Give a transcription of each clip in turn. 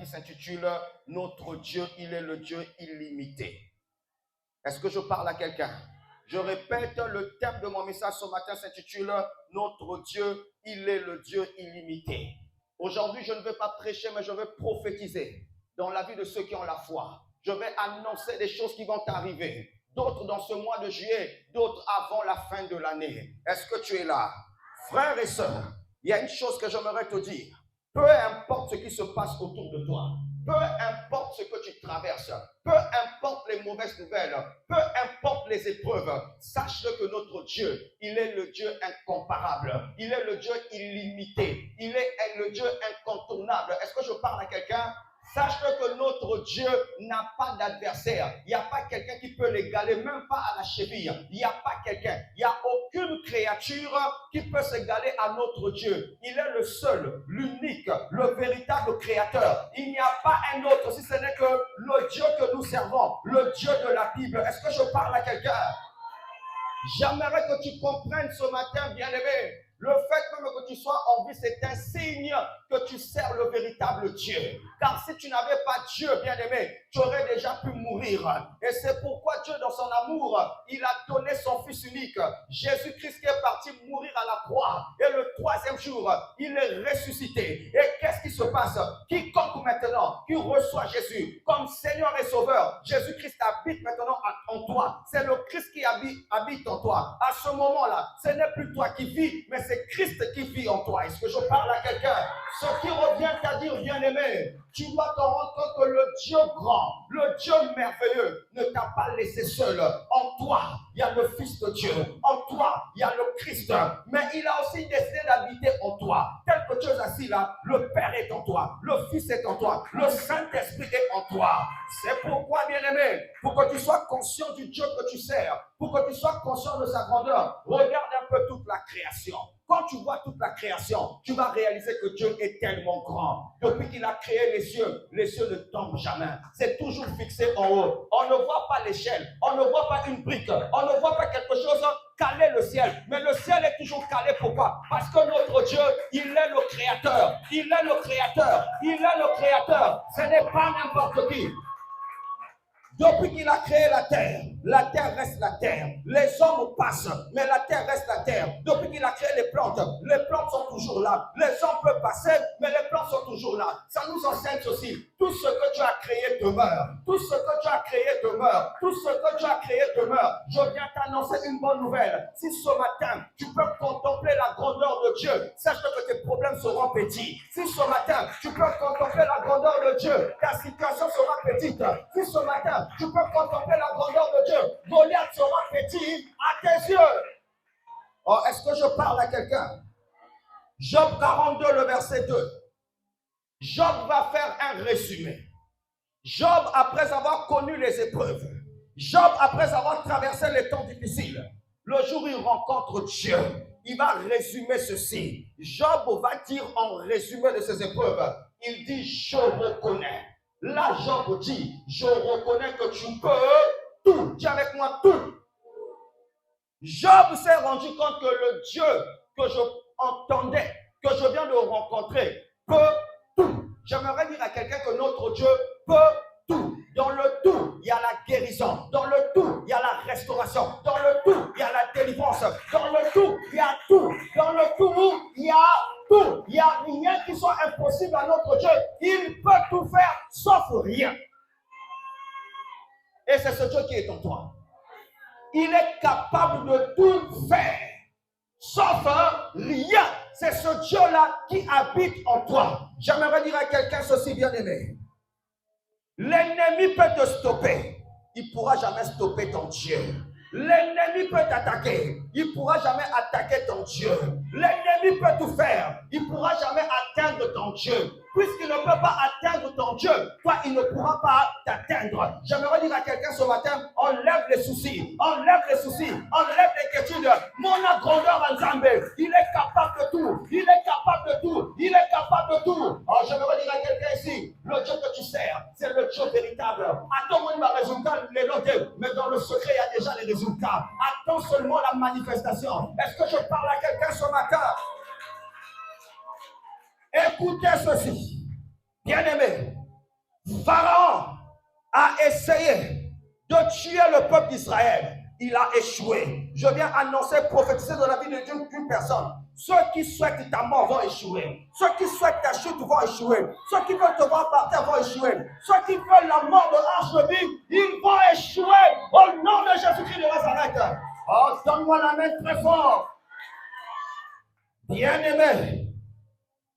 s'intitule « Notre Dieu, il est le Dieu illimité ». Est-ce que je parle à quelqu'un? Je répète, le thème de mon message ce matin s'intitule « Notre Dieu, il est le Dieu illimité ». Aujourd'hui, je ne vais pas prêcher, mais je vais prophétiser dans la vie de ceux qui ont la foi. Je vais annoncer des choses qui vont arriver. D'autres dans ce mois de juillet, d'autres avant la fin de l'année. Est-ce que tu es là? Frères et sœurs, il y a une chose que j'aimerais te dire. Peu importe ce qui se passe autour de toi, peu importe ce que tu traverses, peu importe les mauvaises nouvelles, peu importe les épreuves, sache-le que notre Dieu, il est le Dieu incomparable, il est le Dieu illimité, il est le Dieu incontournable. Est-ce que je parle à quelqu'un? Sache-le que notre Dieu n'a pas d'adversaire. Il n'y a pas quelqu'un qui peut l'égaler, même pas à la cheville. Il n'y a pas quelqu'un. Il n'y a aucune créature qui peut s'égaler à notre Dieu. Il est le seul, l'unique, le véritable créateur. Il n'y a pas un autre, si ce n'est que le Dieu que nous servons, le Dieu de la Bible. Est-ce que je parle à quelqu'un? J'aimerais que tu comprennes ce matin, bien-aimé. Le fait même que tu sois en vie, c'est un signe que tu sers le véritable Dieu. Car si tu n'avais pas Dieu, bien-aimé, tu aurais déjà pu mourir. Et c'est pourquoi Dieu, dans son amour, il a donné son Fils unique. Jésus-Christ qui est parti mourir à la croix. Et le troisième jour, il est ressuscité. Et qu'est-ce qui se passe? Quiconque maintenant qui reçoit Jésus comme Seigneur et Sauveur, Jésus-Christ habite maintenant en toi. C'est le Christ qui habite en toi. À ce moment-là, ce n'est plus toi qui vis, mais c'est Christ qui vit en toi. Est-ce que je parle à quelqu'un? Ce qui revient à dire, bien-aimé, tu dois te rendre compte que le Dieu grand, le Dieu merveilleux ne t'a pas laissé seul. En toi, il y a le Fils de Dieu. En toi, il y a le Christ. Mais il a aussi décidé d'habiter en toi. Tel que tu es assis là, le Père est en toi. Le Fils est en toi. Le Saint-Esprit est en toi. C'est pourquoi, bien-aimé, pour que tu sois conscient du Dieu que tu sers, pour que tu sois conscient de sa grandeur, regarde un peu toute la création. Quand tu vois toute la création, tu vas réaliser que Dieu est tellement grand. Depuis qu'il a créé les cieux ne tombent jamais. C'est toujours fixé en haut. On ne voit pas l'échelle, on ne voit pas une brique, on ne voit pas quelque chose caler le ciel. Mais le ciel est toujours calé. Pourquoi? Parce que notre Dieu, il est le créateur. Il est le créateur. Il est le créateur. Ce n'est pas n'importe qui. Depuis qu'il a créé la terre reste la terre. Les hommes passent, mais la terre reste la terre. Depuis qu'il a créé les plantes sont toujours là. Les hommes peuvent passer, mais les plantes sont toujours là. Ça nous enseigne ceci. Tout ce que tu as créé demeure. Tout ce que tu as créé demeure. Tout ce que tu as créé demeure. Je viens t'annoncer une bonne nouvelle. Si ce matin, tu peux contempler la grandeur de Dieu, sache que tes problèmes seront petits. Si ce matin, tu peux contempler la grandeur de Dieu, ta situation sera petite. Si ce matin, tu peux contempler la grandeur de Dieu, Goliath sera petit à tes yeux. Oh, est-ce que je parle à quelqu'un? Job 42, le verset 2. Job va faire un résumé. Job, après avoir connu les épreuves, Job, après avoir traversé les temps difficiles, le jour où il rencontre Dieu, il va résumer ceci. Job va dire en résumé de ses épreuves, il dit, je reconnais. Là, Job dit, je reconnais que tu peux tout. Dis avec moi tout. Job s'est rendu compte que le Dieu que je entendais, que je viens de rencontrer, peut tout. J'aimerais dire à quelqu'un que notre Dieu peut tout. Dans le tout, il y a la guérison. Dans le tout, il y a la restauration. Dans le tout, il y a la délivrance. Dans le tout, il y a tout. Dans le tout, il y a tout. Il n'y a rien qui soit impossible à notre Dieu. Il peut tout faire sauf rien. Et c'est ce Dieu qui est en toi. Il est capable de tout faire sauf rien. C'est ce Dieu-là qui habite en toi. J'aimerais dire à quelqu'un ceci, bien-aimé. L'ennemi peut te stopper. Il ne pourra jamais stopper ton Dieu. L'ennemi peut t'attaquer. Il ne pourra jamais attaquer ton Dieu. L'ennemi peut tout faire. Il ne pourra jamais atteindre ton Dieu. Puisqu'il ne peut pas atteindre ton Dieu, toi, il ne pourra pas t'atteindre. J'aimerais dire à quelqu'un ce matin, enlève les soucis, enlève les soucis, enlève l'inquiétude. Mon grandeur en Zambé, il est capable de tout. Il est capable de tout. Il est capable de tout. Alors, j'aimerais dire à quelqu'un ici, le Dieu que tu sers, c'est le Dieu véritable. Attends-moi le résultat, les noter, mais dans le secret, il y a déjà les résultats. Attends seulement la manifestation. Est-ce que je parle à quelqu'un ce matin? Écoutez ceci, bien-aimé, Pharaon a essayé de tuer le peuple d'Israël. Il a échoué. Je viens annoncer, prophétiser dans la vie d'une personne. Ceux qui souhaitent ta mort vont échouer. Ceux qui souhaitent ta chute vont échouer. Ceux qui veulent te voir par terre vont échouer. Ceux qui veulent la mort de Ange de vie, ils vont échouer. Au nom de Jésus-Christ de Nazareth. Oh, donne-moi la main très fort. Bien-aimé,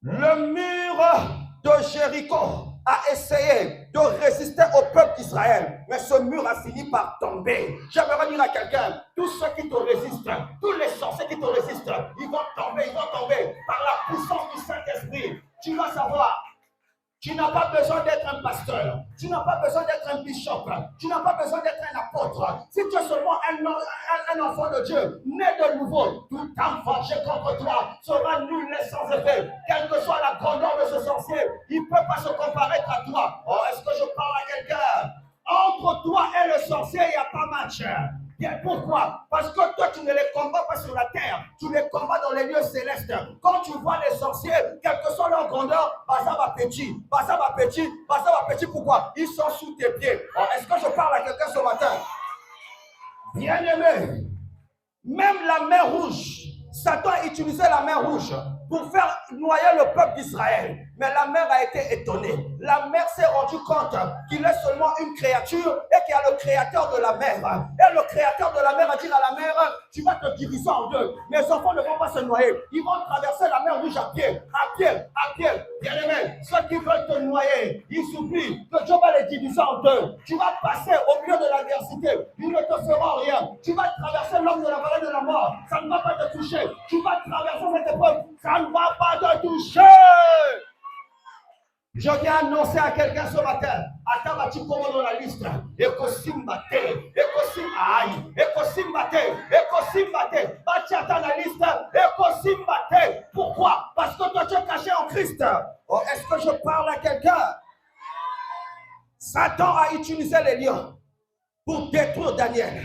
le mur de Jéricho a essayé de résister au peuple d'Israël, mais ce mur a fini par tomber. J'aimerais dire à quelqu'un, tous ceux qui te résistent, tous les sorciers qui te résistent, ils vont tomber par la puissance du Saint-Esprit. Tu vas savoir. Tu n'as pas besoin d'être un pasteur. Tu n'as pas besoin d'être un bishop. Tu n'as pas besoin d'être un apôtre. Si tu es seulement un enfant de Dieu, né de nouveau, tout enfant contre toi sera nul et sans effet. Quelle que soit la grandeur de ce sorcier, il ne peut pas se comparer à toi. Oh, est-ce que je parle à quelqu'un? Entre toi et le sorcier, il n'y a pas match. Bien, pourquoi? Parce que toi, tu ne les combats pas sur la terre, tu les combats dans les lieux célestes. Quand tu vois les sorciers, quelle que soit leur grandeur, ça va petit, pourquoi? Ils sont sous tes pieds. Alors, est-ce que je parle à quelqu'un ce matin? Bien-aimé, même la mer rouge, Satan a utilisé la mer rouge pour faire noyer le peuple d'Israël. Mais la mer a été étonnée. La mer s'est rendue compte qu'il est seulement une créature et qu'il y a le créateur de la mer. Et le créateur de la mer a dit à la mer, tu vas te diviser en deux. Mes enfants ne vont pas se noyer. Ils vont traverser la mer rouge à pied. Bien aimé, ceux qui veulent te noyer, ils oublient que Dieu va les diviser en deux. Tu vas passer au milieu de l'adversité. Il ne te fera rien. Tu vas traverser l'homme de la vallée de la mort. Ça ne va pas te toucher. Tu vas traverser cette épreuve. Ça ne va pas te toucher. Je viens annoncer à quelqu'un ce matin, Atabati comment dans la liste, Ekosimbate, Batiata la liste, Ekosimbate. Pourquoi? Parce que toi tu es caché en Christ. Oh, est-ce que je parle à quelqu'un? Satan a utilisé les lions pour détruire Daniel.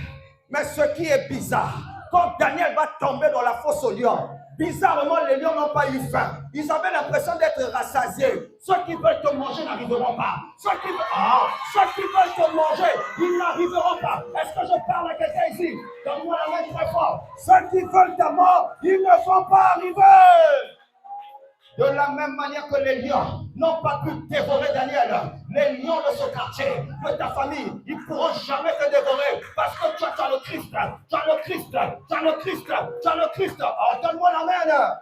Mais ce qui est bizarre, quand Daniel va tomber dans la fosse aux lions, bizarrement, les lions n'ont pas eu faim. Ils avaient l'impression d'être rassasiés. Ceux qui veulent te manger n'arriveront pas. Ceux qui veulent te manger, ils n'arriveront pas. Est-ce que je parle à quelqu'un ici? Donne-moi la main très fort. Ceux qui veulent ta mort, ils ne vont pas arriver. De la même manière que les lions n'ont pas pu dévorer Daniel, les lions de ce quartier, de ta famille, ils ne pourront jamais te dévorer parce que tu as le Christ, tu as le Christ. Oh, donne-moi la main.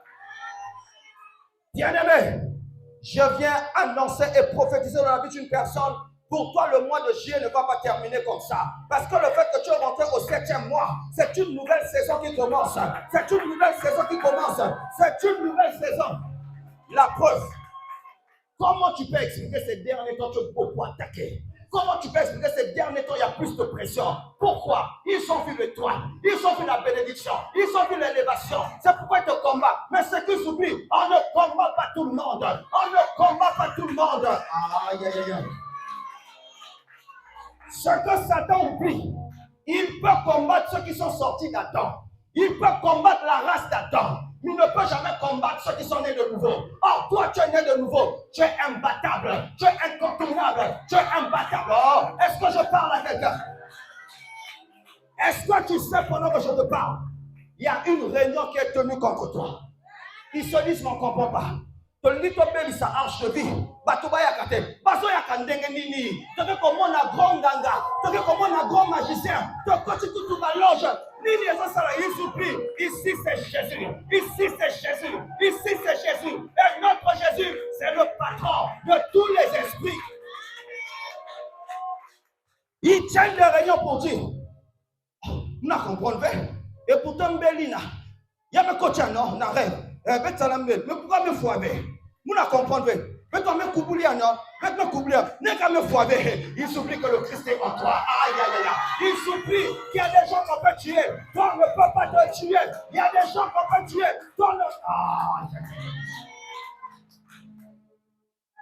Bien-aimé, je viens annoncer et prophétiser dans la vie d'une personne. Pour toi, le mois de juillet ne va pas terminer comme ça. Parce que le fait que tu es rentré au 7e mois, c'est une nouvelle saison qui commence. C'est une nouvelle saison. La preuve. Comment tu peux expliquer ces derniers temps que tu es beaucoup attaqué? Comment tu peux expliquer ces derniers temps il y a plus de pression? Pourquoi? Ils ont vu l'étoile, ils ont vu la bénédiction, ils ont vu l'élévation. C'est pourquoi ils te combattent. Mais ce qu'ils oublient, on ne combat pas tout le monde. Aïe. Ce que Satan oublie, il peut combattre ceux qui sont sortis d'Adam. Il peut combattre la race d'Adam. Il ne peut jamais combattre ceux qui sont nés de nouveau. Or, toi, tu es né de nouveau. Tu es imbattable. Tu es incontournable. Tu es imbattable. Oh, est-ce que je parle à quelqu'un? Est-ce que tu sais pendant que je te parle, il y a une réunion qui est tenue contre toi? Ils se disent, on ne comprend pas. Tu lis ton bébé, ça arche de vie. Batouba kate. Baso yakandenge nini. Tu fais comme on a grand ganga. Tu fais comme on a grand magicien. Tu continues toute ma loge. Nini est ça, il supplie. Ici c'est Jésus. Et notre Jésus, c'est le patron de tous les esprits. Ils tiennent des réunions pour dire, nous comprenons. Et pourtant, Bélina, il y a mes coachs, non, on rêve. Mais pourquoi me foirer? Nous ne comprenons pas. Mais toi, me coubouler, non? Mais me coubouler. N'est qu'à me foirer. Il s'oublie que le Christ est en toi. Aïe. Il s'oublie qu'il y a des gens qu'on peut tuer. Toi, on ne peut pas te tuer. Il y a des gens qu'on peut tuer. Toi,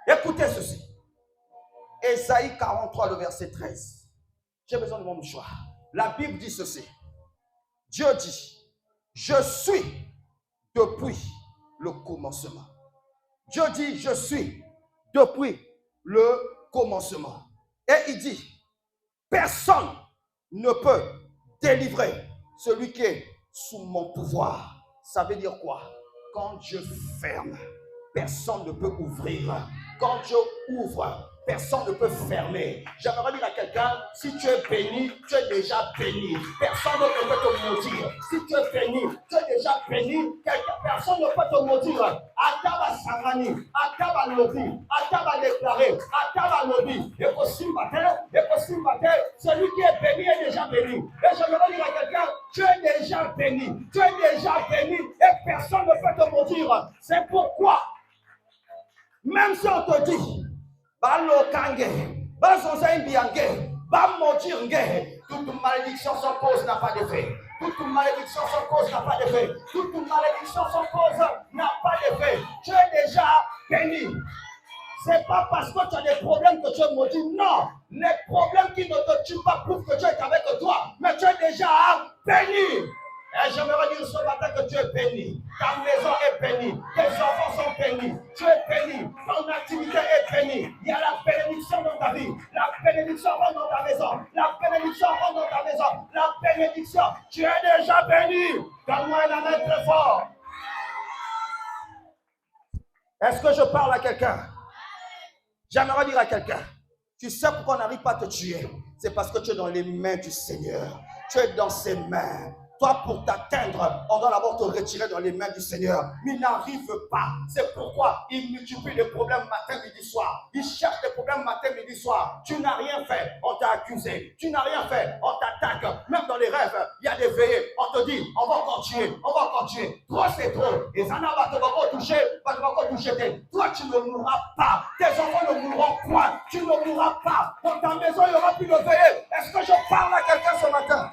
écoutez ceci. Ésaïe 43, le verset 13. J'ai besoin de mon mouchoir. La Bible dit ceci. Dieu dit, je suis depuis le commencement. Dieu dit, je suis depuis le commencement. Et il dit, personne ne peut délivrer celui qui est sous mon pouvoir. Ça veut dire quoi? Quand Dieu ferme, personne ne peut ouvrir. Quand Dieu ouvre, personne ne peut fermer. J'aimerais dire à quelqu'un, si tu es béni, tu es déjà béni. Personne ne peut te maudire. Si tu es béni, tu es déjà béni. Personne ne peut te maudire. Ataba Sangani, Ataba Lodi, Ataba déclaré, Ataba Lodi. Et possible matin, celui qui est béni est déjà béni. Et j'aimerais dire à quelqu'un, tu es déjà béni. Tu es déjà béni et personne ne peut te maudire. C'est pourquoi, même si on te dit, toute malédiction sans cause n'a pas d'effet. Toute malédiction sans cause n'a pas d'effet. Toute malédiction sans cause n'a pas d'effet. Tu es déjà béni. C'est pas parce que tu as des problèmes que tu es maudit. Non. Les problèmes qui ne te tuent pas prouvent que Dieu est avec toi. Mais tu es déjà béni. Et j'aimerais dire ce matin que tu es béni. Ta maison est bénie. Tes enfants sont bénis. Tu es béni. Ton activité est bénie. Il y a la bénédiction dans ta vie. La bénédiction rentre dans ta maison. La bénédiction rentre dans ta maison. La bénédiction. Tu es déjà béni. Donne-moi un amen très fort. Est-ce que je parle à quelqu'un? J'aimerais dire à quelqu'un, tu sais pourquoi on n'arrive pas à te tuer? C'est parce que tu es dans les mains du Seigneur. Tu es dans ses mains. Toi, pour t'atteindre, on doit d'abord te retirer dans les mains du Seigneur. Mais il n'arrive pas. C'est pourquoi il multiplie les problèmes matin, midi, soir. Il cherche des problèmes matin, midi, soir. Tu n'as rien fait, on t'a accusé. Tu n'as rien fait, on t'attaque. Même dans les rêves, il y a des veillées. On te dit, on va continuer, on va continuer. Trop, c'est trop. Et ça n'a pas te toucher, pas te toucher. Toi, tu ne mourras pas. Tes enfants ne mourront point. Tu ne mourras pas. Dans ta maison, il n'y aura plus de veillée. Est-ce que je parle à quelqu'un ce matin?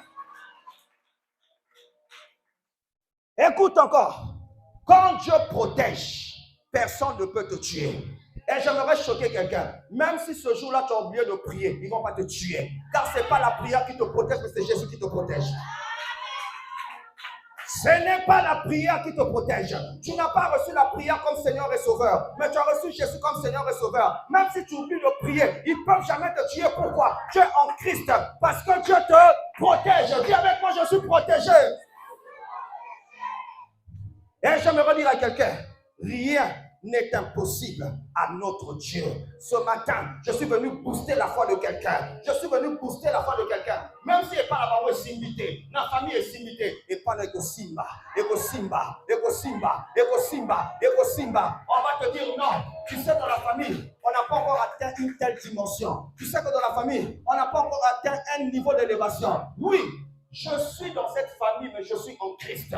Écoute encore, quand Dieu protège, personne ne peut te tuer. Et j'aimerais choquer quelqu'un, même si ce jour-là tu as oublié de prier, ils ne vont pas te tuer. Car ce n'est pas la prière qui te protège, mais c'est Jésus qui te protège. Ce n'est pas la prière qui te protège. Tu n'as pas reçu la prière comme Seigneur et Sauveur, mais tu as reçu Jésus comme Seigneur et Sauveur. Même si tu oublies de prier, ils ne peuvent jamais te tuer. Pourquoi? Tu es en Christ, parce que Dieu te protège. Dis avec moi, je suis protégé. Et j'aimerais dire à quelqu'un, rien n'est impossible à notre Dieu. Ce matin, je suis venu booster la foi de quelqu'un. Je suis venu booster la foi de quelqu'un. Même si il n'est pas là-bas, est simbité. La famille est simbité. Et pas le Simba. Ego Simba. Ego Simba. Ego Simba. Ego Simba. On va te dire non. Tu sais, dans la famille, on n'a pas encore atteint une telle dimension. Tu sais que dans la famille, on n'a pas encore atteint un niveau d'élévation. Oui, je suis dans cette famille, mais je suis en Christ.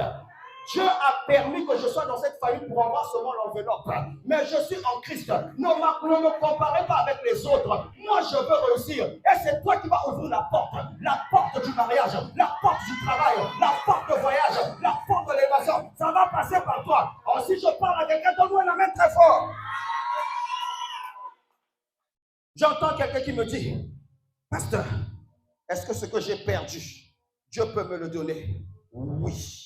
Dieu a permis que je sois dans cette famille pour avoir seulement l'enveloppe. Mais je suis en Christ. Ne me comparez pas avec les autres. Moi, je veux réussir. Et c'est toi qui vas ouvrir la porte du mariage, la porte du travail, la porte de voyage, la porte de l'évasion. Ça va passer par toi. Alors, si je parle à quelqu'un, donne-moi la main très fort. J'entends quelqu'un qui me dit, pasteur, est-ce que ce que j'ai perdu, Dieu peut me le donner? Oui.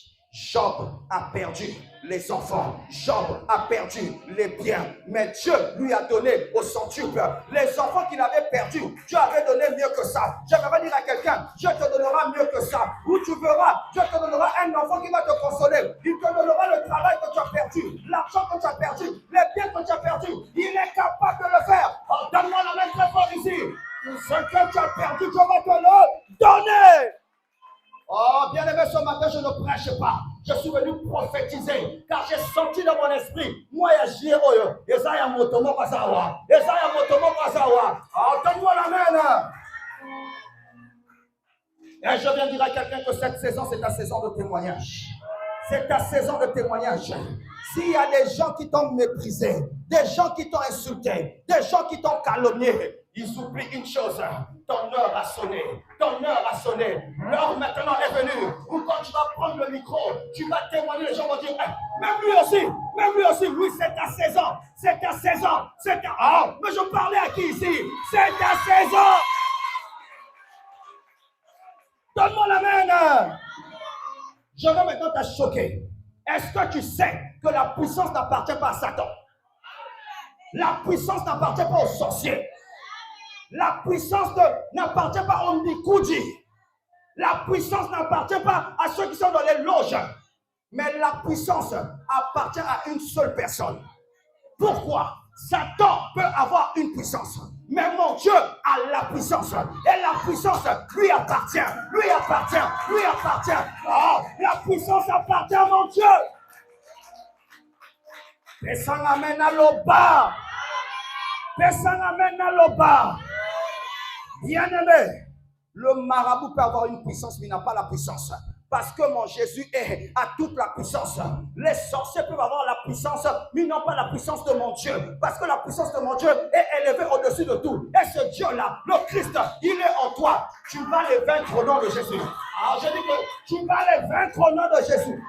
Job a perdu les enfants, Job a perdu les biens, mais Dieu lui a donné au centuple les enfants qu'il avait perdus. Dieu avait donné mieux que ça. J'aimerais dire à quelqu'un, Dieu te donnera mieux que ça. Où tu verras, Dieu te donnera un enfant qui va te consoler. Il te donnera le travail que tu as perdu, l'argent que tu as perdu, les biens que tu as perdu. Il est capable de le faire. Oh, donne-moi la main très fort ici. Ce que tu as perdu, Dieu va te le donner. Oh, bien-aimé, ce matin, je ne prêche pas. Je suis venu prophétiser, car j'ai senti dans mon esprit, moi, il y a Oyo, Esaïa Motomo Kazawa, Esaïa Motomo Kazawa. Oh, donne-moi la main. Et je viens dire à quelqu'un que cette saison, c'est ta saison de témoignage. C'est ta saison de témoignage. S'il y a des gens qui t'ont méprisé, des gens qui t'ont insulté, des gens qui t'ont calomnié, ils oublient une chose. Ton heure a sonné. Ton heure a sonné. L'heure maintenant est venue où quand tu vas prendre le micro, tu vas témoigner, les gens vont dire, eh, même lui aussi, oui, c'est ta saison. C'est ta saison. C'est ta... Oh, mais je parlais à qui ici? C'est ta saison. Donne-moi la main. Je vais maintenant te choquer. Est-ce que tu sais que la puissance n'appartient pas à Satan? La puissance n'appartient pas aux sorciers. La puissance n'appartient pas au Mikoudi. La puissance n'appartient pas à ceux qui sont dans les loges. Mais la puissance appartient à une seule personne. Pourquoi? Satan peut avoir une puissance, mais mon Dieu a la puissance. Et la puissance lui appartient. Lui appartient. Lui appartient. Oh, la puissance appartient à mon Dieu. Personne amène à l'oba. Personne amène à l'oba. Bien-aimé, le marabout peut avoir une puissance, mais il n'a pas la puissance. Parce que mon Jésus a toute la puissance. Les sorciers peuvent avoir la puissance, mais ils n'ont pas la puissance de mon Dieu. Parce que la puissance de mon Dieu est élevée au-dessus de tout. Et ce Dieu-là, le Christ, il est en toi. Tu vas les vaincre au nom de Jésus. Alors je dis que tu vas les vaincre au nom de Jésus.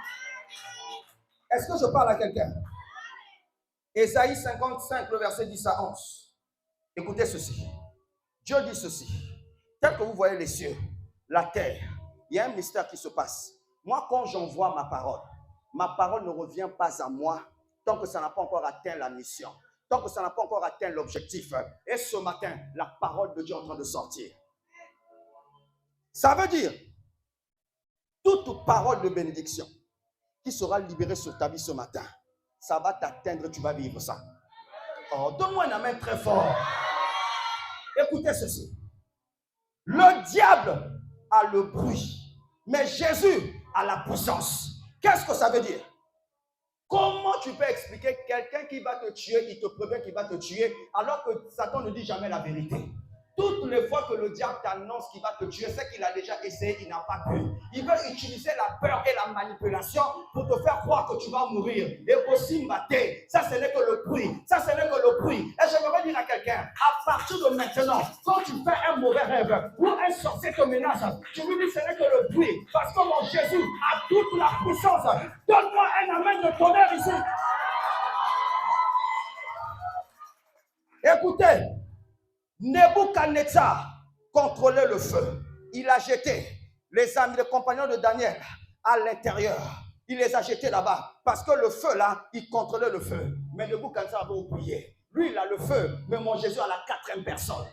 Est-ce que je parle à quelqu'un? Ésaïe 55, le verset 10 à 11. Écoutez ceci. Dieu dit ceci. Tel que vous voyez les cieux, la terre, il y a un mystère qui se passe. Moi, quand j'envoie ma parole ne revient pas à moi tant que ça n'a pas encore atteint la mission, tant que ça n'a pas encore atteint l'objectif. Et ce matin, la parole de Dieu est en train de sortir. Ça veut dire, toute parole de bénédiction qui sera libérée sur ta vie ce matin, ça va t'atteindre, tu vas vivre ça. Oh, donne-moi un amen très fort. Écoutez ceci. Le diable a le bruit, mais Jésus a la puissance. Qu'est-ce que ça veut dire? Comment tu peux expliquer quelqu'un qui va te tuer, il te prévient qu'il va te tuer, alors que Satan ne dit jamais la vérité? Toutes les fois que le diable t'annonce qu'il va te tuer, c'est qu'il a déjà essayé, il n'a pas pu. Il veut utiliser la peur et la manipulation pour te faire croire que tu vas mourir. Et aussi mater, ça ce n'est que le bruit. Ça ce n'est que le bruit. Et j'aimerais dire à quelqu'un, à partir de maintenant, quand tu fais un mauvais rêve ou un sorcier te menace, tu lui dis ce n'est que le bruit. Parce que mon Jésus a toute la puissance. Donne-moi un amen de tonnerre ici. Écoutez. Nebuchadnezzar contrôlait le feu. Il a jeté les amis, les compagnons de Daniel à l'intérieur. Il les a jetés là-bas parce que le feu là, il contrôlait le feu. Mais Nebuchadnezzar avait oublié. Lui, il a le feu, mais mon Jésus a la quatrième personne.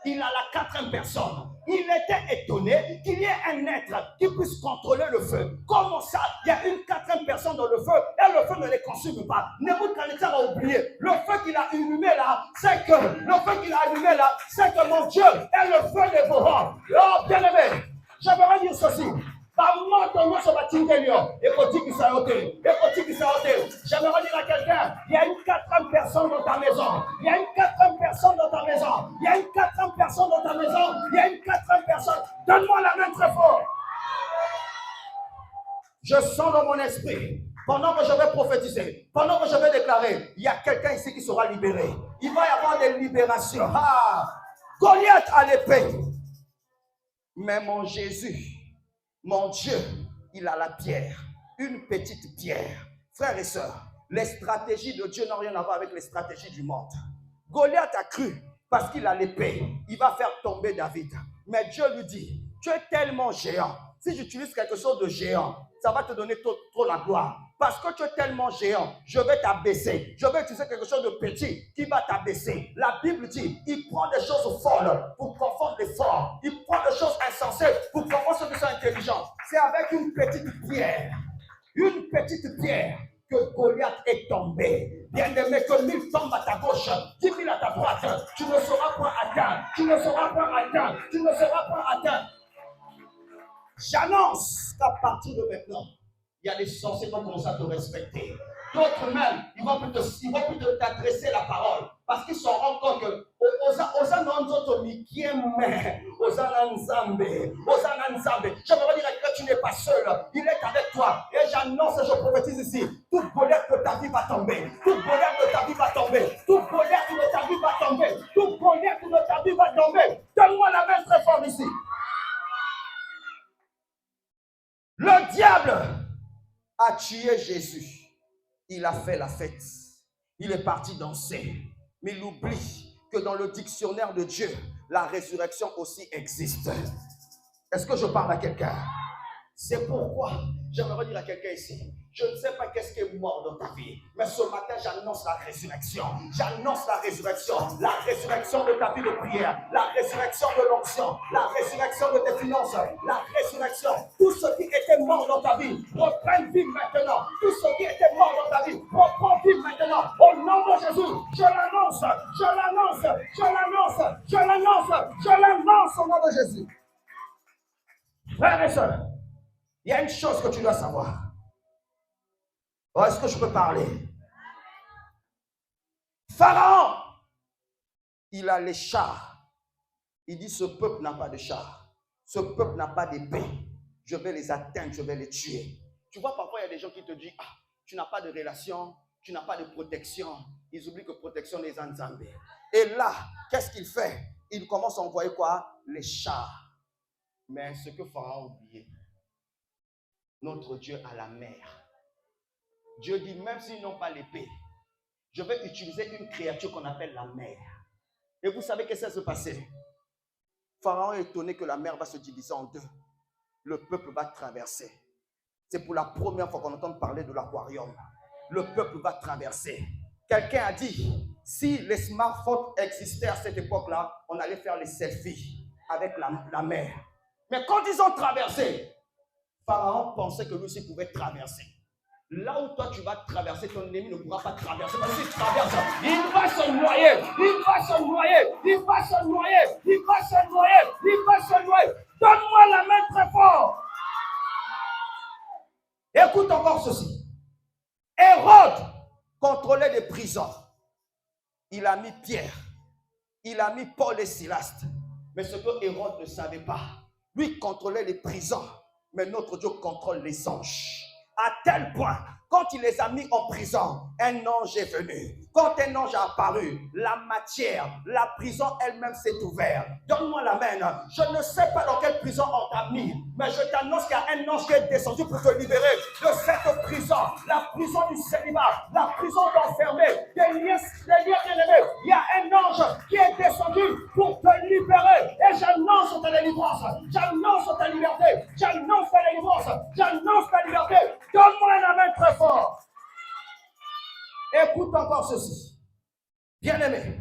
Il a la quatrième personne. Il était étonné qu'il y ait un être qui puisse contrôler le feu. Comment ça? Il y a une quatrième personne dans le feu et le feu ne les consume pas. Nebuchadnezzar a oublié. Le feu qu'il a allumé là, c'est que mon Dieu est le feu dévorant. Oh, bien-aimé, j'aimerais dire ceci. J'aimerais dire à quelqu'un, il y a une quatrième personne dans ta maison. Il y a une quatrième personne dans ta maison. Il y a une quatrième personne dans ta maison. Il y a une quatrième personne. Donne-moi la main très fort. Je sens dans mon esprit, pendant que je vais prophétiser, pendant que je vais déclarer, il y a quelqu'un ici qui sera libéré. Il va y avoir des libérations. Ah, Goliath à l'épée. Mais mon Jésus, mon Dieu, il a la pierre, une petite pierre. Frères et sœurs, les stratégies de Dieu n'ont rien à voir avec les stratégies du monde. Goliath a cru, parce qu'il a l'épée, il va faire tomber David. Mais Dieu lui dit, tu es tellement géant. Si j'utilise quelque chose de géant, ça va te donner trop la gloire. Parce que tu es tellement géant, je vais t'abaisser. Je vais utiliser quelque chose de petit qui va t'abaisser. La Bible dit, il prend des choses folles pour confondre les forts. Il prend des choses insensées pour confondre ceux qui sont intelligents. C'est avec une petite pierre que Goliath est tombé. Bien-aimé, que 1000 tombent à ta gauche, 10 000 à ta droite, tu ne seras pas atteint. Tu ne seras pas atteint. Tu ne seras pas atteint. J'annonce qu'à partir de maintenant, il y a des sorciers qui vont commencer à te respecter. D'autres même, ils vont plus t'adresser la parole. Parce qu'ils se rendent compte que j'aimerais dire que tu n'es pas seul. Il est avec toi. Et j'annonce et je prophétise ici. Toute Goliath de ta vie va tomber. Toute Goliath de ta vie va tomber. Toute Goliath de ta vie va tomber. Toute Goliath de ta vie va tomber. Donne-moi la main très fort ici. Le diable a tué Jésus. Il a fait la fête. Il est parti danser. Mais il oublie que dans le dictionnaire de Dieu, la résurrection aussi existe. Est-ce que je parle à quelqu'un? C'est pourquoi j'aimerais dire à quelqu'un ici, Je ne sais pas qu'est-ce qui est mort dans ta vie, mais ce matin, j'annonce la résurrection. J'annonce la résurrection de ta vie de prière, la résurrection de l'onction, la résurrection de tes finances, la résurrection. Tout ce qui était mort dans ta vie, reprenne vie maintenant. Tout ce qui était mort dans ta vie, reprend vie maintenant. Au nom de Jésus, je l'annonce, je l'annonce, je l'annonce, je l'annonce, je l'annonce au nom de Jésus. Frères et sœurs, il y a une chose que tu dois savoir. Oh, est-ce que je peux parler? Pharaon, il a les chars. Il dit, ce peuple n'a pas de chars. Ce peuple n'a pas d'épée. Je vais les atteindre, je vais les tuer. Tu vois, parfois, il y a des gens qui te disent, ah, tu n'as pas de relation, tu n'as pas de protection. Ils oublient que protection les Nzambe. Et là, qu'est-ce qu'il fait? Il commence à envoyer quoi? Les chars. Mais ce que Pharaon a oublié, notre Dieu a la mer. Dieu dit, même s'ils n'ont pas l'épée, je vais utiliser une créature qu'on appelle la mer. Et vous savez qu'est-ce qui va se passer? Pharaon est étonné que la mer va se diviser en deux. Le peuple va traverser. C'est pour la première fois qu'on entend parler de l'aquarium. Le peuple va traverser. Quelqu'un a dit, si les smartphones existaient à cette époque-là, on allait faire les selfies avec la mer. Mais quand ils ont traversé, Pharaon pensait que lui aussi pouvait traverser. Là où toi tu vas traverser, ton ennemi ne pourra pas traverser. Parce qu'il traverse, il va se noyer, il va se noyer, il va se noyer, il va se noyer, il va se noyer. Donne-moi la main très fort. Écoute encore ceci. Hérode contrôlait les prisons. Il a mis Pierre, il a mis Paul et Silas. Mais ce que Hérode ne savait pas, lui contrôlait les prisons, mais notre Dieu contrôle les anges. À tel point, quand il les a mis en prison, un ange est venu. Quand un ange a apparu, la matière, la prison elle-même s'est ouverte. Donne-moi la main. Je ne sais pas dans quelle prison on t'a mis, mais je t'annonce qu'il y a un ange qui est descendu pour te libérer de cette prison. La prison du célibat, la prison d'enfermé, des liens bien-aimés. Il y a un ange qui est descendu pour te libérer. Et j'annonce ta délivrance. J'annonce ta liberté. J'annonce ta délivrance. J'annonce ta liberté. Donne-moi la main très fort. Écoute encore ceci. Bien-aimé,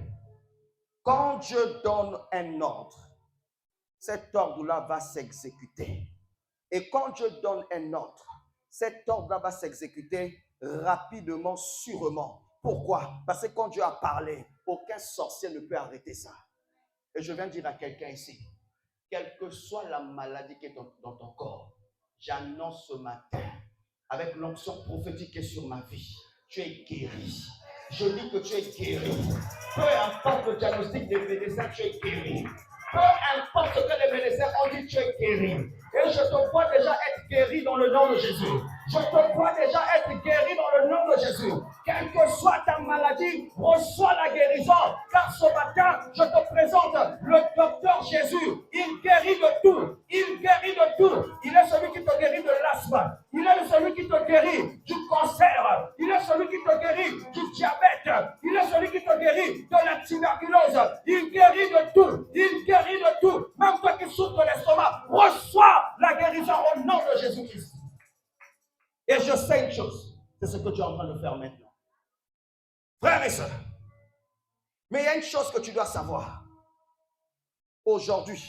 quand Dieu donne un ordre, cet ordre-là va s'exécuter. Et quand Dieu donne un ordre, cet ordre-là va s'exécuter rapidement, sûrement. Pourquoi? Parce que quand Dieu a parlé, aucun sorcier ne peut arrêter ça. Et je viens de dire à quelqu'un ici, quelle que soit la maladie qui est dans ton corps, j'annonce ce matin, avec l'onction prophétique qui est sur ma vie, tu es guéri. Je dis que tu es guéri. Peu importe le diagnostic des médecins, tu es guéri. Peu importe ce que les médecins ont dit, tu es guéri. Et je te vois déjà être guéri dans le nom de Jésus. Je te vois déjà être guéri dans le nom de Jésus. Quelle que soit ta maladie, reçois la guérison. Car ce matin, je te présente le docteur Jésus. Il guérit de tout. Il guérit de tout. Il est celui qui te guérit de l'asthme. Il est celui qui te guérit du cancer. Il est celui qui te guérit du diabète. Il est celui qui te guérit de la tuberculose. Il guérit de tout. Il guérit de tout. Même toi qui souffres de l'estomac, reçois la guérison au nom de Jésus-Christ. Et je sais une chose, c'est ce que tu es en train de faire maintenant. Frères et sœurs, mais il y a une chose que tu dois savoir. Aujourd'hui,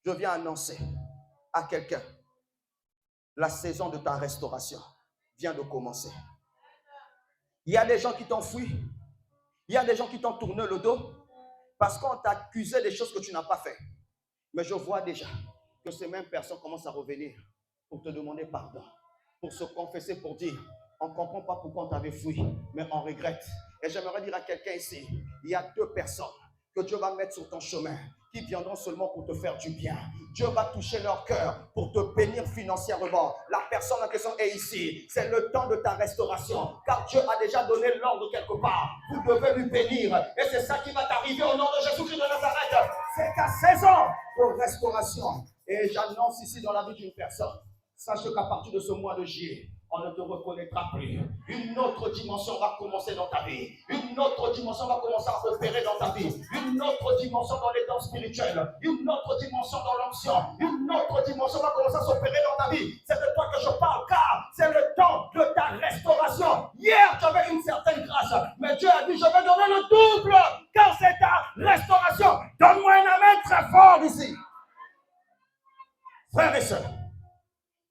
je viens annoncer à quelqu'un, la saison de ta restauration vient de commencer. Il y a des gens qui t'ont fui, il y a des gens qui t'ont tourné le dos parce qu'on t'a accusé des choses que tu n'as pas fait. Mais je vois déjà que ces mêmes personnes commencent à revenir pour te demander pardon, pour se confesser, pour dire, on ne comprend pas pourquoi on t'avait fui, mais on regrette. Et j'aimerais dire à quelqu'un ici, il y a deux personnes que Dieu va mettre sur ton chemin, qui viendront seulement pour te faire du bien. Dieu va toucher leur cœur pour te bénir financièrement. La personne en question est ici. C'est le temps de ta restauration, car Dieu a déjà donné l'ordre quelque part. Vous devez lui bénir. Et c'est ça qui va t'arriver au nom de Jésus-Christ de Nazareth. C'est ta saison de restauration. Et j'annonce ici dans la vie d'une personne, sache qu'à partir de ce mois de juillet, on ne te reconnaîtra plus. Une autre dimension va commencer dans ta vie. Une autre dimension va commencer à s'opérer dans ta vie. Une autre dimension dans les dons spirituels. Une autre dimension dans l'onction. Une autre dimension va commencer à s'opérer dans ta vie. C'est de toi que je parle, car c'est le temps de ta restauration. Hier, tu avais une certaine grâce, mais Dieu a dit, je vais donner le double, car c'est ta restauration. Donne-moi un amen très fort ici. Frères et sœurs,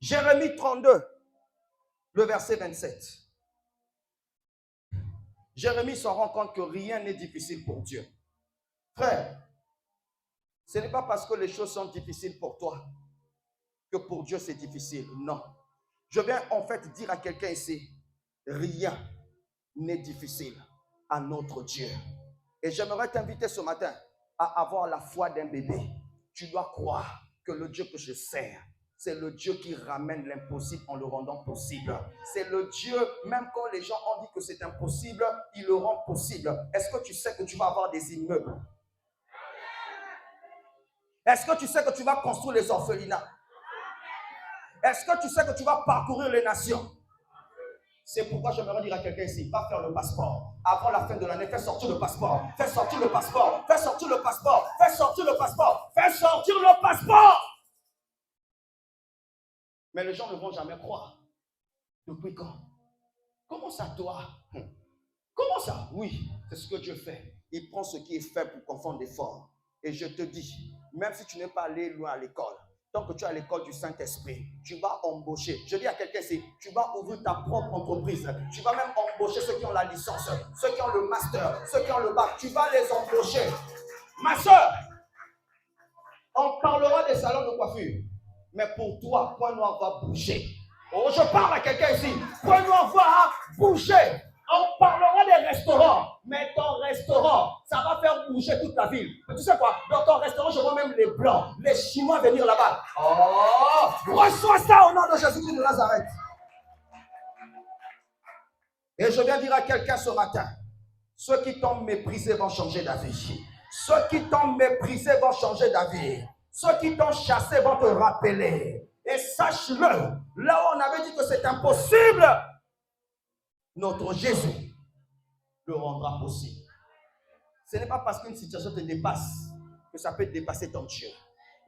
Jérémie 32, le verset 27. Jérémie se rend compte que rien n'est difficile pour Dieu. Frère, ce n'est pas parce que les choses sont difficiles pour toi que pour Dieu c'est difficile. Non. Je viens en fait dire à quelqu'un ici, rien n'est difficile à notre Dieu. Et j'aimerais t'inviter ce matin à avoir la foi d'un bébé. Tu dois croire que le Dieu que je sers, c'est le Dieu qui ramène l'impossible en le rendant possible. C'est le Dieu, même quand les gens ont dit que c'est impossible, il le rend possible. Est-ce que tu sais que tu vas avoir des immeubles? Est-ce que tu sais que tu vas construire les orphelinats? Est-ce que tu sais que tu vas parcourir les nations? C'est pourquoi j'aimerais dire à quelqu'un ici, va faire le passeport. Avant la fin de l'année, fais sortir le passeport. Fais sortir le passeport. Fais sortir le passeport. Fais sortir le passeport. Fais sortir le passeport. Mais les gens ne vont jamais croire. Depuis quand? Comment ça, toi? Comment ça? Oui, c'est ce que Dieu fait. Il prend ce qui est faible pour confondre les forts. Et je te dis, même si tu n'es pas allé loin à l'école, tant que tu es à l'école du Saint-Esprit, tu vas embaucher. Je dis à quelqu'un ici, tu vas ouvrir ta propre entreprise. Tu vas même embaucher ceux qui ont la licence, ceux qui ont le master, ceux qui ont le bac. Tu vas les embaucher. Ma soeur, on parlera des salons de coiffure. Mais pour toi, Point Noir va bouger. Oh, je parle à quelqu'un ici. Point Noir va bouger. On parlera des restaurants. Mais ton restaurant, ça va faire bouger toute la ville. Mais tu sais quoi? Dans ton restaurant, je vois même les Blancs, les Chinois venir là-bas. Oh, reçois ça au nom de Jésus-Christ de Nazareth. Et je viens dire à quelqu'un ce matin, ceux qui t'ont méprisé vont changer d'avis. Ceux qui t'ont méprisé vont changer d'avis. Ceux qui t'ont chassé vont te rappeler. Et sache-le, là où on avait dit que c'est impossible, notre Jésus le rendra possible. Ce n'est pas parce qu'une situation te dépasse que ça peut dépasser ton Dieu.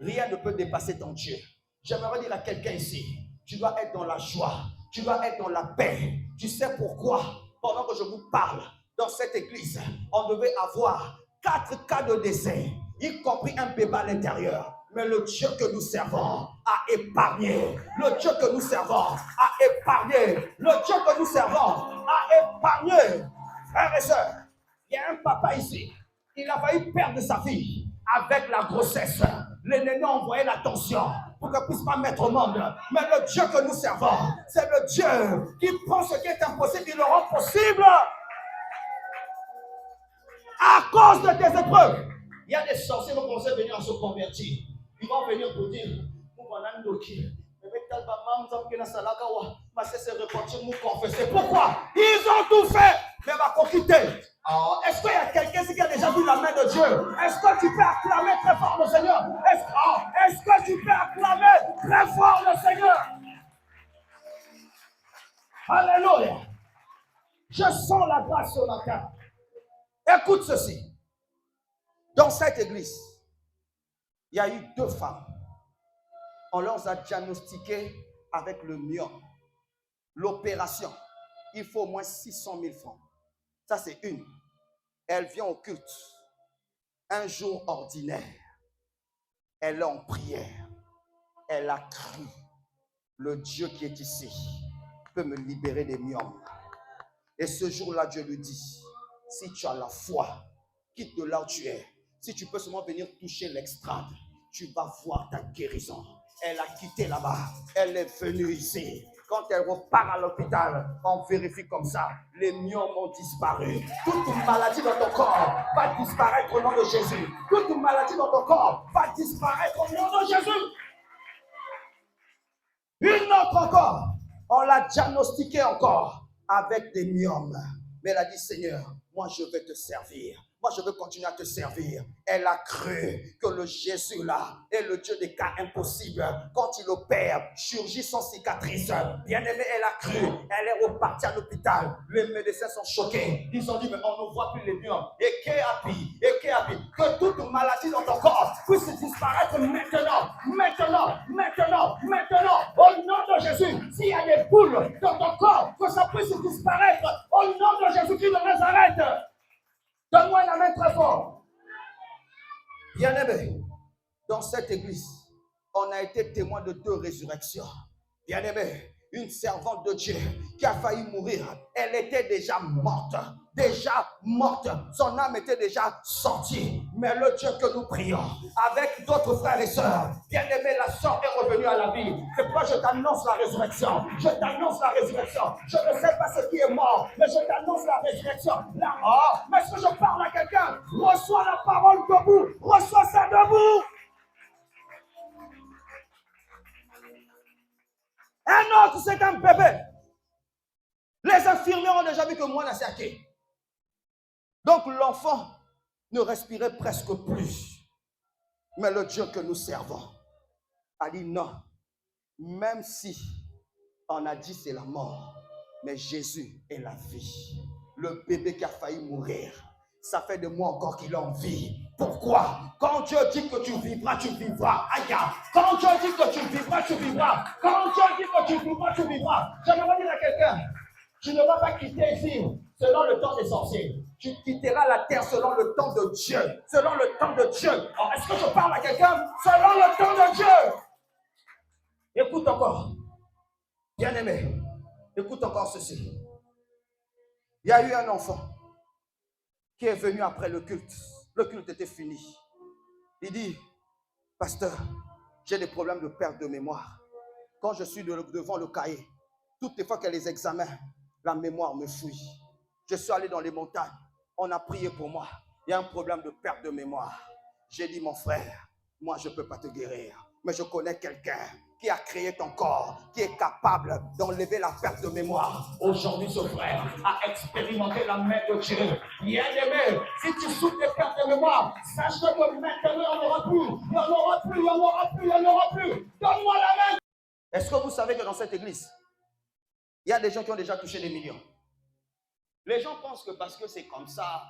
Rien ne peut dépasser ton Dieu. J'aimerais dire à quelqu'un ici, tu dois être dans la joie, tu dois être dans la paix. Tu sais pourquoi? Pendant que je vous parle, dans cette église, on devait avoir 4 cas de décès, y compris un bébé à l'intérieur. Mais le Dieu que nous servons a épargné. Le Dieu que nous servons a épargné. Le Dieu que nous servons a épargné. Frères et sœurs, il y a un papa ici. Il a failli perdre sa fille avec la grossesse. Les nénés ont envoyé l'attention pour qu'elle ne puisse pas mettre au monde. Mais le Dieu que nous servons, c'est le Dieu qui prend ce qui est impossible, il le rend possible. À cause de tes épreuves. Il y a des sorciers qui vont commencer à venir à se convertir. Ils vont venir pour dire, pourquoi? Ils ont tout fait, mais va qu'on quitter. Oh, est-ce qu'il y a quelqu'un qui a déjà vu la main de Dieu? Est-ce que tu peux acclamer très fort le Seigneur? Est-ce que tu peux acclamer très fort le Seigneur? Alléluia. Je sens la grâce ce matin. Écoute ceci. Dans cette église, il y a eu 2 femmes. On leur a diagnostiqué avec le myome. L'opération, il faut au moins 600 000 francs. Ça, c'est une. Elle vient au culte. Un jour ordinaire. Elle est en prière. Elle a cru. Le Dieu qui est ici peut me libérer des myomes. Et ce jour-là, Dieu lui dit, si tu as la foi, quitte de là où tu es. Si tu peux seulement venir toucher l'extrade, tu vas voir ta guérison. Elle a quitté là-bas. Elle est venue ici. Quand elle repart à l'hôpital, on vérifie comme ça. Les myomes ont disparu. Toute maladie dans ton corps va disparaître au nom de Jésus. Toute maladie dans ton corps va disparaître au nom de Jésus. Une autre encore. On l'a diagnostiquée encore avec des myomes. Mais elle a dit, Seigneur, moi je vais te servir. moi je veux continuer à te servir. Elle a cru que le Jésus là est le Dieu des cas impossibles. Quand il opère, chirurgie sans cicatrice. Bien aimé, elle a cru. Elle est repartie à l'hôpital. Les médecins sont choqués. Ils ont dit, mais on ne voit plus les murs. Et que toute maladie dans ton corps puisse disparaître maintenant. Au nom de Jésus, s'il y a des boules dans ton corps, que ça puisse disparaître. Au nom de Jésus-Christ de Nazareth. Donne-moi la main très fort. Bien aimé, dans cette église, on a été témoin de 2 résurrections. Bien aimé, une servante de Dieu qui a failli mourir, elle était déjà morte. Son âme était déjà sortie. Mais le Dieu que nous prions, avec d'autres frères et sœurs, bien aimé, la sœur est revenue à la vie. C'est pourquoi je t'annonce la résurrection. Je ne sais pas ce qui est mort, mais je t'annonce la résurrection. Mais est-ce que je parle à quelqu'un? Reçois la parole debout. Reçois ça debout. Un autre, c'est un bébé. Les infirmiers ont déjà vu que moi, c'est saqué. Donc l'enfant ne respirait presque plus. Mais le Dieu que nous servons a dit non. Même si on a dit c'est la mort, mais Jésus est la vie. Le bébé qui a failli mourir, ça fait de moi encore qu'il en vit. Pourquoi? Quand Dieu dit que tu vivras, tu vivras. Aïe. Quand Dieu dit que tu vivras, tu vivras. Quand Dieu dit que tu vivras, tu vivras. J'aimerais dire à quelqu'un, tu ne vas pas quitter ici selon le temps des sorciers. Tu quitteras la terre selon le temps de Dieu. Selon le temps de Dieu. Alors, est-ce que je parle à quelqu'un? Selon le temps de Dieu. Écoute encore. Bien-aimé, écoute encore ceci. Il y a eu un enfant qui est venu après le culte. Le culte était fini. Il dit, pasteur, j'ai des problèmes de perte de mémoire. Quand je suis devant le cahier, toutes les fois qu'il y a les examens, la mémoire me fuit. Je suis allé dans les montagnes. On a prié pour moi. Il y a un problème de perte de mémoire. J'ai dit, mon frère, moi je ne peux pas te guérir. Mais je connais quelqu'un qui a créé ton corps, qui est capable d'enlever la perte de mémoire. Aujourd'hui, ce frère a expérimenté la main de Dieu. Bien-aimé, si tu souffres de perte de mémoire, sache que maintenant, il n'y en aura plus. Il n'y en aura plus, il n'y en aura plus, il n'y en aura plus. Donne-moi la main. Est-ce que vous savez que dans cette église, il y a des gens qui ont déjà touché des millions? Les gens pensent que parce que c'est comme ça,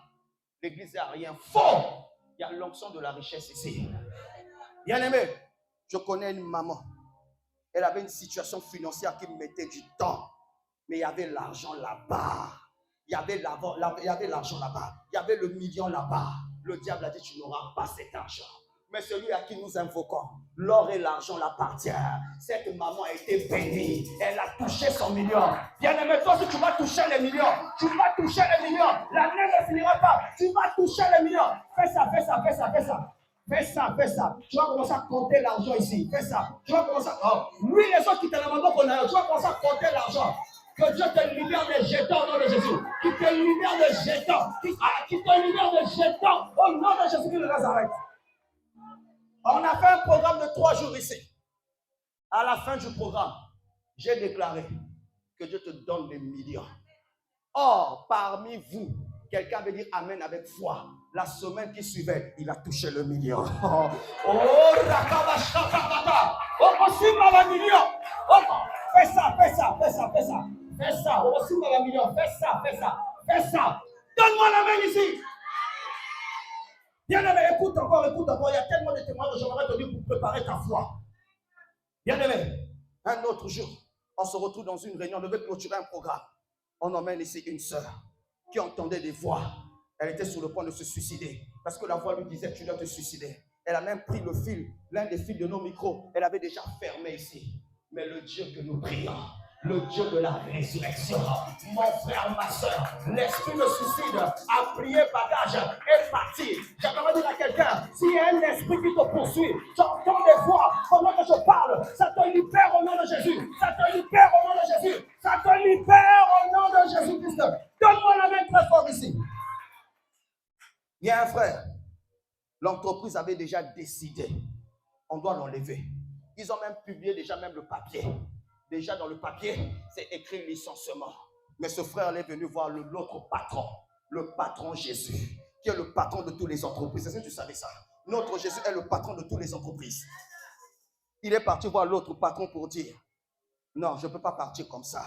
l'église n'a rien. Faux! Il y a l'onction de la richesse ici. Bien-aimé, je connais une maman. Elle avait une situation financière qui mettait du temps. Mais il y avait l'argent là-bas. Il y avait l'argent là-bas. Il y avait le million là-bas. Le diable a dit, tu n'auras pas cet argent. Mais celui à qui nous invoquons, l'or et l'argent l'appartient. Cette maman a été bénie. Elle a touché son million. Bien-aimé, toi, si tu vas toucher les millions, tu vas toucher les millions. L'année ne finira pas. Tu vas toucher les millions. Fais ça, fais ça, fais ça, fais ça. Fais ça, fais ça. Tu vas commencer à compter l'argent ici. Fais ça. Tu vas commencer à... Lui, les autres qui te demandent qu'on a, tu vas commencer à compter l'argent. Que Dieu te libère des jetons au nom de Jésus. Qui te libère des jetons. Qui te libère des jetons au nom de Jésus de Nazareth. On a fait un programme de 3 jours ici. À la fin du programme, j'ai déclaré que Dieu te donne des millions. Or, parmi vous, quelqu'un avait dit Amen avec foi. La semaine qui suivait, il a touché le million. Fais ça, fais ça, fais ça, fais ça. Fais ça, aussi le million. Fais ça, fais ça, fais ça. Donne-moi la main ici. Bien-aimé, écoute encore. Il y a tellement de témoins que j'aimerais te dire pour préparer ta foi. Bien-aimé, un autre jour, on se retrouve dans une réunion, on devait clôturer un programme. On emmène ici une sœur qui entendait des voix. Elle était sur le point de se suicider parce que la voix lui disait tu dois te suicider. Elle a même pris le fil, l'un des fils de nos micros. Elle avait déjà fermé ici. Mais le Dieu que nous prions, le Dieu de la résurrection, mon frère, ma soeur, l'esprit de suicide a plié bagage, est parti. J'aimerais dire à quelqu'un, s'il y a un esprit qui te poursuit, tu entends des voix pendant que je parle, ça te libère au nom de Jésus, ça te libère au nom de Jésus, ça te libère au nom de Jésus-Christ. Donne-moi la main très fort ici. Il y a un frère, l'entreprise avait déjà décidé, on doit l'enlever. Ils ont même publié déjà même le papier. Déjà dans le papier, c'est écrit licenciement. Mais ce frère est venu voir l'autre patron, le patron Jésus. qui est le patron de toutes les entreprises. Est-ce que tu savais ça? Notre Jésus est le patron de toutes les entreprises. Il est parti voir l'autre patron pour dire, non, je ne peux pas partir comme ça.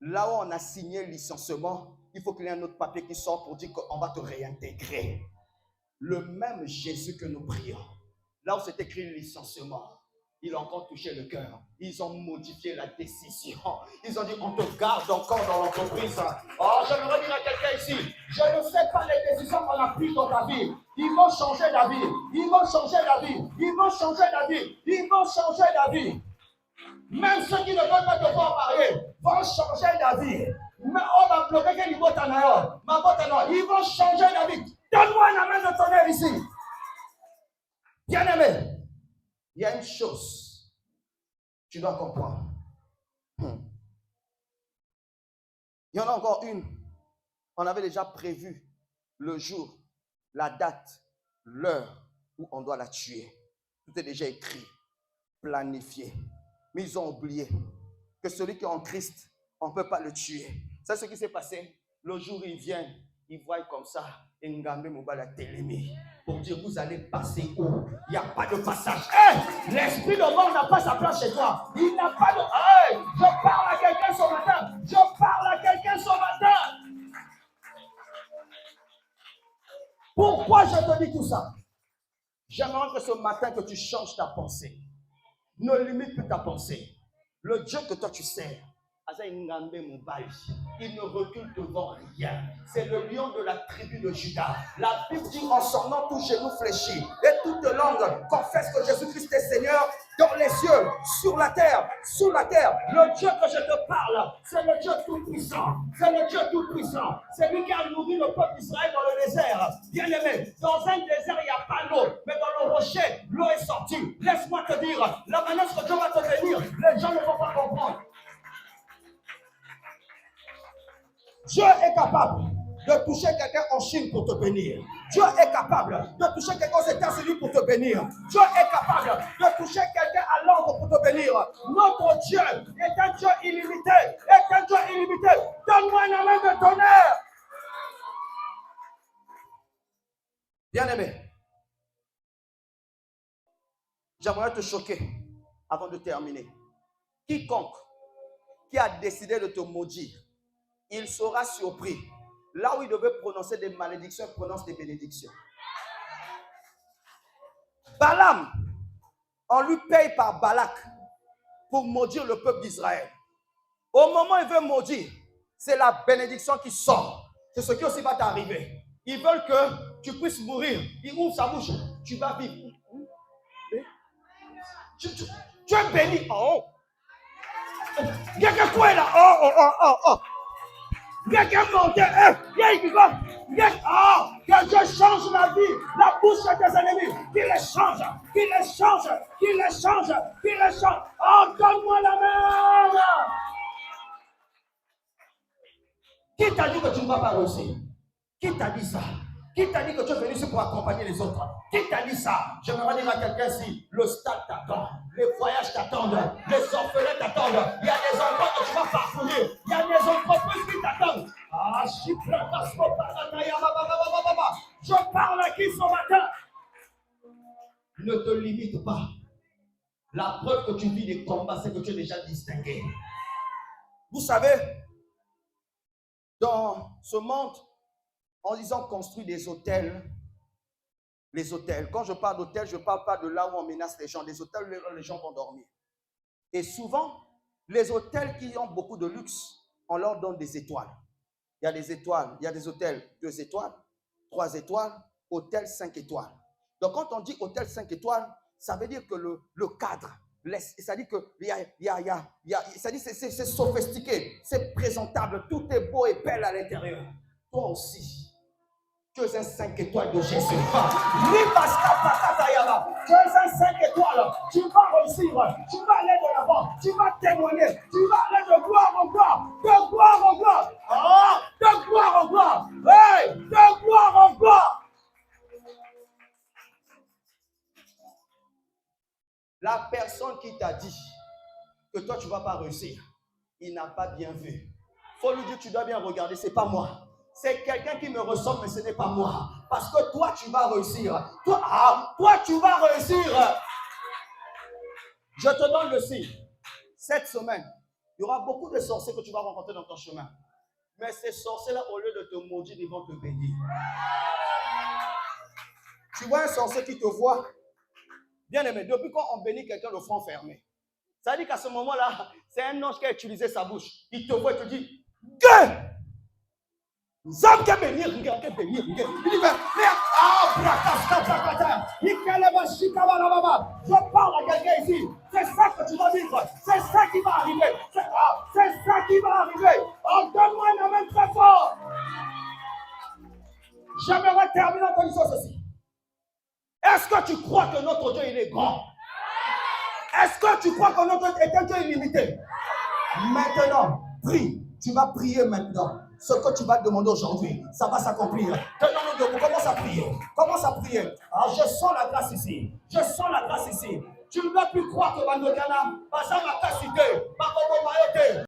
Là où on a signé le licenciement, il faut qu'il y ait un autre papier qui sort pour dire qu'on va te réintégrer. Le même Jésus que nous prions, là où c'est écrit licenciement, il a encore touché le cœur. Ils ont modifié la décision. Ils ont dit, on te garde encore dans l'entreprise. Oh, j'aimerais dire à quelqu'un ici, je ne sais pas les décisions qu'on a prises dans ta vie. Ils vont changer la vie. Ils vont changer la vie. Ils vont changer la vie. Ils vont changer la vie. Même ceux qui ne veulent pas te voir marier vont changer la vie. Mais on va bloquer quel niveau t'en as. Ma botte en a. Ils vont changer la vie. Donne-moi un amen de tonnerre ici. Bien-aimé. Il y a une chose, tu dois comprendre. Il y en a encore une. On avait déjà prévu le jour, la date, l'heure où on doit la tuer. Tout est déjà écrit, planifié. Mais ils ont oublié que celui qui est en Christ, on ne peut pas le tuer. C'est ce qui s'est passé. Le jour où il vient, il voit comme ça. Ngambe Mobala Télémi. Pour dire, vous allez passer où? Il n'y a pas de passage. Hey, l'esprit de mort n'a pas sa place chez toi. Il n'a pas de... Hey, je parle à quelqu'un ce matin. Je parle à quelqu'un ce matin. Pourquoi je te dis tout ça? J'aimerais que ce matin que tu changes ta pensée. Ne limite plus ta pensée. Le Dieu que toi tu sers, il ne recule devant rien. C'est le lion de la tribu de Juda. La Bible dit en son nom tout genou fléchit et toute langue confesse que Jésus-Christ est Seigneur dans les cieux, sur la terre, sous la terre. Le Dieu que je te parle, c'est le Dieu tout-puissant. C'est le Dieu tout-puissant. C'est lui qui a nourri le peuple d'Israël dans le désert. Bien aimé, dans un désert, il n'y a pas d'eau, mais dans le rocher, l'eau est sortie. Laisse-moi te dire, la manière que Dieu va te bénir, les gens ne vont pas comprendre. Dieu est capable de toucher quelqu'un en Chine pour te bénir. Dieu est capable de toucher quelqu'un aux États-Unis pour te bénir. Dieu est capable de toucher quelqu'un à Londres pour te bénir. Notre Dieu est un Dieu illimité. Est un Dieu illimité. Donne-moi un amen de tonnerre. Bien-aimé, j'aimerais te choquer avant de terminer. Quiconque qui a décidé de te maudire, il sera surpris. Là où il devait prononcer des malédictions, il prononce des bénédictions. Balaam, on lui paye par Balak pour maudire le peuple d'Israël. Au moment où il veut maudire, c'est la bénédiction qui sort. C'est ce qui aussi va t'arriver. Ils veulent que tu puisses mourir. Il ouvre sa bouche. Tu vas vivre. Tu es béni. Oh. Il y a quelque chose là. Oh. Quelqu'un monte, que Dieu change la vie, la bouche de tes ennemis, qu'il les change, qu'il les change, qu'il les change, qu'il les change. Oh, donne-moi la main. Qui t'a dit que tu ne vas pas réussir? Qui t'a dit ça? Qui t'a dit que tu es venu ici pour accompagner les autres? Qui t'a dit ça? J'aimerais dire à quelqu'un ici, le stade t'attend, les voyages t'attendent, les orphelins t'attendent, il y a des endroits que tu vas parcourir, il y a des entreprises qui t'attendent. Ah, je parle à qui ce matin? Ne te limite pas. La preuve que tu vis des combats, c'est que tu es déjà distingué. Vous savez, dans ce monde, en disant construire des hôtels, les hôtels. Quand je parle d'hôtels, je ne parle pas de là où on menace les gens. Des hôtels où les gens vont dormir. Et souvent, les hôtels qui ont beaucoup de luxe, on leur donne des étoiles. Il y a des étoiles, il y a des hôtels 2 étoiles, 3 étoiles, hôtel 5 étoiles. Donc quand on dit hôtel 5 étoiles, ça veut dire que le cadre, c'est-à-dire que c'est sophistiqué, c'est présentable, tout est beau et belle à l'intérieur. Toi aussi. Tu es un 5 étoiles de Jésus. Tu es un 5 étoiles. Tu vas réussir. Tu vas aller de l'avant. Tu vas témoigner. Tu vas aller de gloire en gloire. De gloire en gloire. Oh, de gloire en gloire. Hey, de gloire en gloire. La personne qui t'a dit que toi tu ne vas pas réussir, il n'a pas bien vu. Il faut lui dire, tu dois bien regarder, ce n'est pas moi. C'est quelqu'un qui me ressemble, mais ce n'est pas moi. Parce que toi, tu vas réussir. Toi, tu vas réussir. Je te donne le signe. Cette semaine, il y aura beaucoup de sorciers que tu vas rencontrer dans ton chemin. Mais ces sorciers-là, au lieu de te maudire, ils vont te bénir. Tu vois un sorcier qui te voit, bien aimé, depuis quand on bénit quelqu'un le front fermé, ça veut dire qu'à ce moment-là, c'est un ange qui a utilisé sa bouche. Il te voit et te dit, Gué! Nous avons qu'à bénir, il dit, je parle à quelqu'un ici. C'est ça que tu dois vivre. C'est ça qui va arriver. C'est ça qui va arriver. Oh, donne-moi un amen très fort. J'aimerais terminer en te disant ceci. Est-ce que tu crois que notre Dieu, il est grand? Est-ce que tu crois que notre Dieu est un Dieu illimité? Maintenant, prie. Tu vas prier maintenant. Ce que tu vas demander aujourd'hui, ça va s'accomplir. Tenons-nous debout. Commence à prier. Commence à prier. Alors, je sens la grâce ici. Je sens la grâce ici. Tu ne vas plus croire que Bandogana, pas ça ma capacité, pas comme